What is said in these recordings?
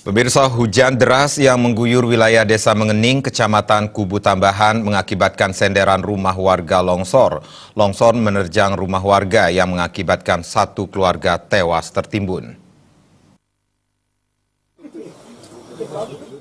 Pemirsa, hujan deras yang mengguyur wilayah Desa Mengening, Kecamatan Kubu Tambahan mengakibatkan senderan rumah warga longsor. Longsor menerjang rumah warga yang mengakibatkan satu keluarga tewas tertimbun.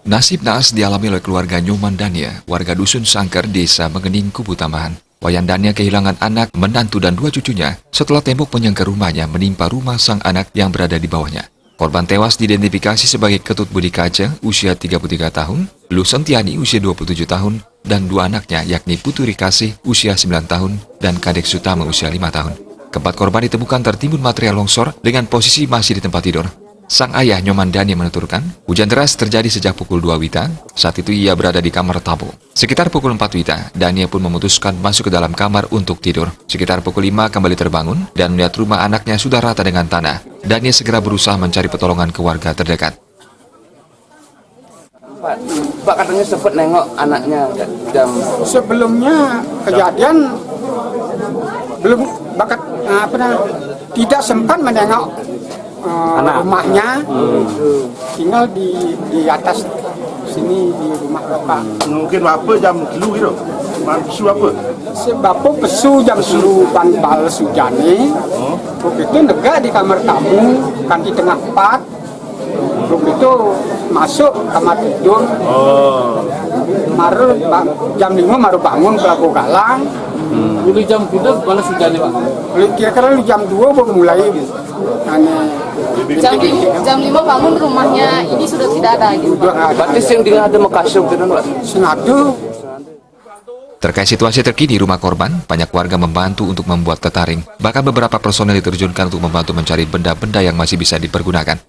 Nasib naas dialami oleh keluarga Nyoman Dania, warga Dusun Sangker, Desa Mengening, Kubu Tambahan. Wayan Dania kehilangan anak, menantu, dan dua cucunya setelah tembok penyangga rumahnya menimpa rumah sang anak yang berada di bawahnya. Korban tewas diidentifikasi sebagai Ketut Budi Kaca, usia 33 tahun, Lu Sentiani, usia 27 tahun, dan dua anaknya yakni Puturi Kasih, usia 9 tahun, dan Kadek Sutama, usia 5 tahun. Keempat korban ditemukan tertimbun material longsor dengan posisi masih di tempat tidur. Sang ayah Nyoman Dania menuturkan, hujan deras terjadi sejak pukul 2 WITA, saat itu ia berada di kamar tamu. Sekitar pukul 4 WITA, Dania pun memutuskan masuk ke dalam kamar untuk tidur. Sekitar pukul 5 kembali terbangun dan melihat rumah anaknya sudah rata dengan tanah. Dania segera berusaha mencari pertolongan ke warga terdekat. Pak katanya sempat nengok anaknya jam sebelumnya kejadian belum tidak sempat menengok rumahnya, tinggal di atas sini di rumah bapak. Mungkin apa jam dulu gitu, pesu apa? Sebab pesu jam dulu bal sujane, begitu negak di kamar tamu, kan di tengah 4, begitu masuk kamar tidur. Maru jam 5 maru bangun pelaku galang. Dulu jam tidur balas hujannya Pak? Kira-kira jam 2 baru mulai. Jam 5 bangun rumahnya ini sudah tidak ada gitu. Berarti yang tinggal ada makasih gitu Pak? Senadu. Terkait situasi terkini rumah korban, banyak warga membantu untuk membuat tetaring. Bahkan beberapa personel diterjunkan untuk membantu mencari benda-benda yang masih bisa dipergunakan.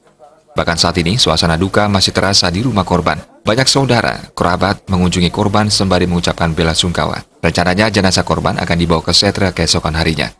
Bahkan saat ini, suasana duka masih terasa di rumah korban. Banyak saudara, kerabat mengunjungi korban sembari mengucapkan bela sungkawa. Rencananya jenazah korban akan dibawa ke Setra keesokan harinya.